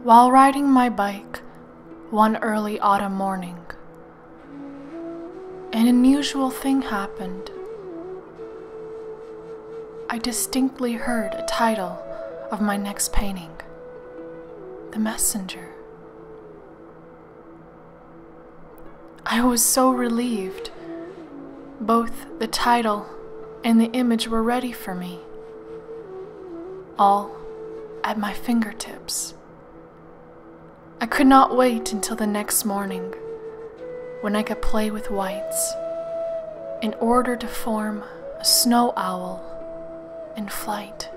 While riding my bike one early autumn morning, an unusual thing happened. I distinctly heard a title of my next painting, The Messenger. I was so relieved. Both the title and the image were ready for me, all at my fingertips. I could not wait until the next morning, when I could play with whites, in order to form a snow owl in flight.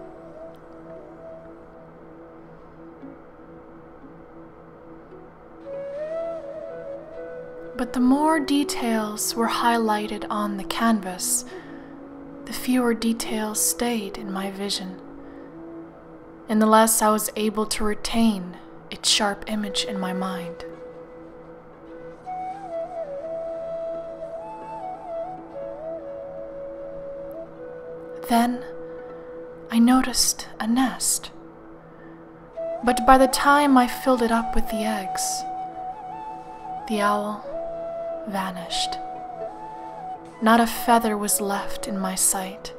But the more details were highlighted on the canvas, the fewer details stayed in my vision, and the less I was able to retain its sharp image in my mind. Then I noticed a nest, but by the time I filled it up with the eggs, the owl vanished. Not a feather was left in my sight.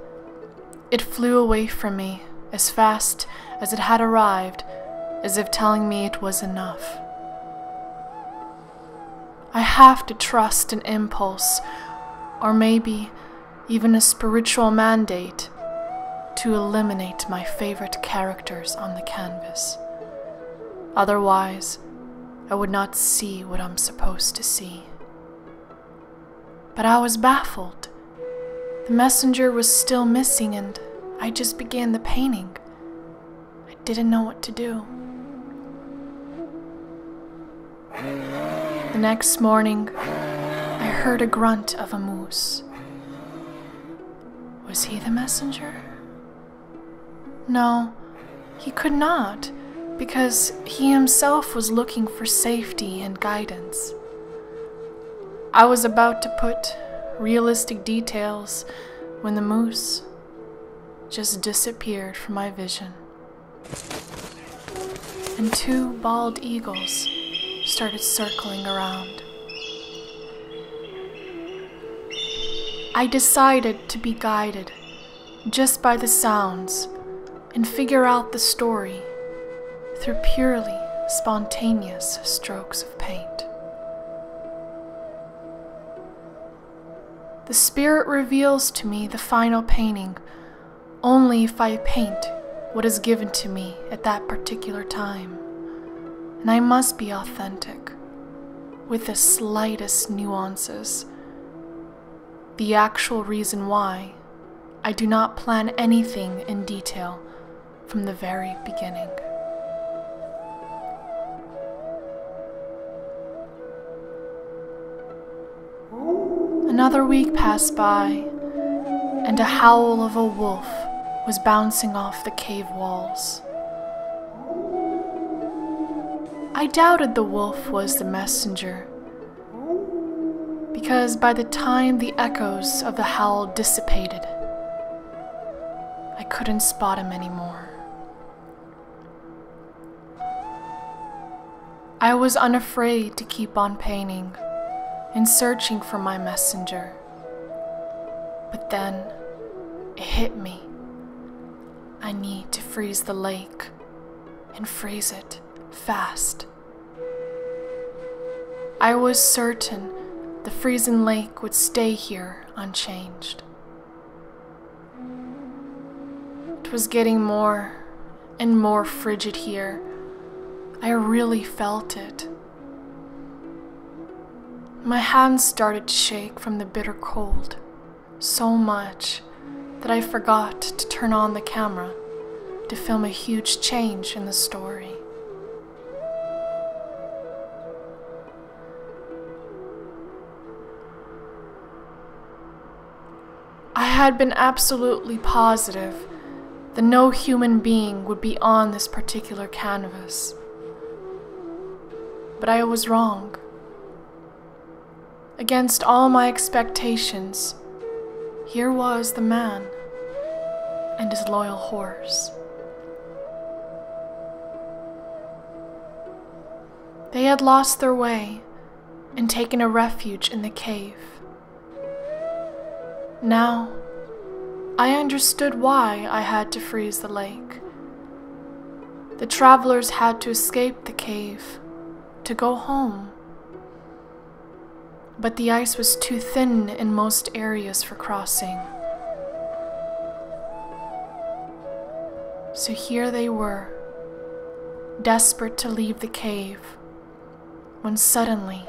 It flew away from me as fast as it had arrived, as if telling me it was enough. I have to trust an impulse, or maybe even a spiritual mandate, to eliminate my favorite characters on the canvas. Otherwise, I would not see what I'm supposed to see. But I was baffled. The messenger was still missing, and I just began the painting. I didn't know what to do. The next morning, I heard a grunt of a moose. Was he the messenger? No, he could not, because he himself was looking for safety and guidance. I was about to put realistic details when the moose just disappeared from my vision, and two bald eagles started circling around. I decided to be guided just by the sounds and figure out the story through purely spontaneous strokes of paint. The spirit reveals to me the final painting only if I paint what is given to me at that particular time, and I must be authentic, with the slightest nuances. The actual reason why I do not plan anything in detail from the very beginning. Another week passed by, and a howl of a wolf was bouncing off the cave walls. I doubted the wolf was the messenger, because by the time the echoes of the howl dissipated, I couldn't spot him anymore. I was unafraid to keep on painting and searching for my messenger. But then it hit me. I need to freeze the lake, and freeze it fast. I was certain the frozen lake would stay here unchanged. It was getting more and more frigid here. I really felt it. My hands started to shake from the bitter cold, so much that I forgot to turn on the camera to film a huge change in the story. I had been absolutely positive that no human being would be on this particular canvas. But I was wrong. Against all my expectations, here was the man and his loyal horse. They had lost their way and taken a refuge in the cave. Now, I understood why I had to freeze the lake. The travelers had to escape the cave to go home. But the ice was too thin in most areas for crossing. So here they were, desperate to leave the cave, when suddenly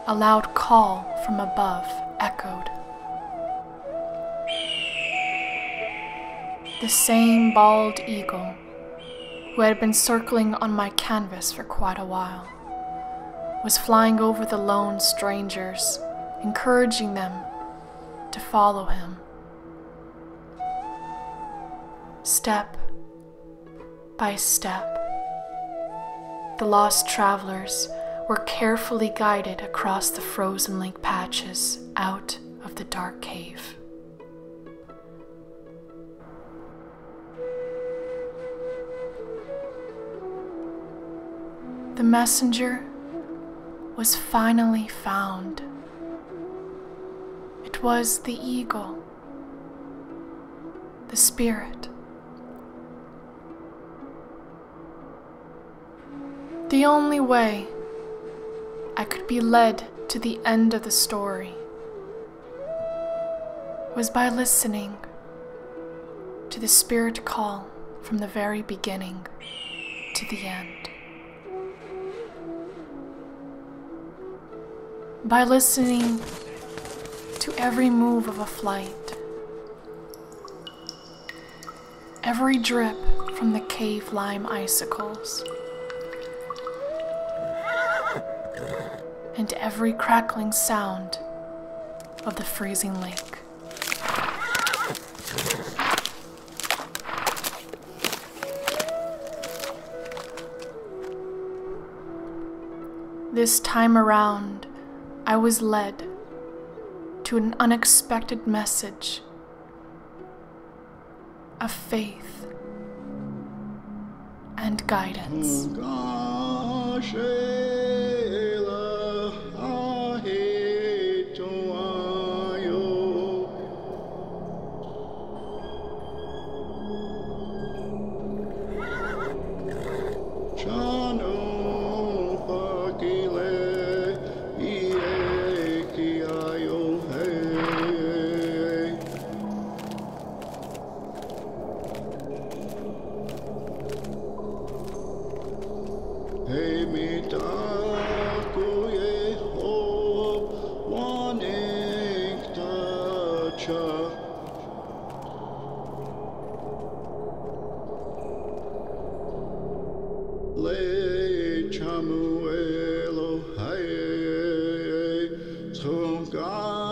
a loud call from above echoed. The same bald eagle who had been circling on my canvas for quite a while was flying over the lone strangers, encouraging them to follow him. Step by step, the lost travelers were carefully guided across the frozen lake patches out of the dark cave. The messenger was finally found. It was the eagle, the spirit. The only way I could be led to the end of the story was by listening to the spirit call from the very beginning to the end. By listening to every move of a flight, every drip from the cave lime icicles, and every crackling sound of the freezing lake. This time around, I was led to an unexpected message of faith and guidance. Chamuelo, hey, Tongashi.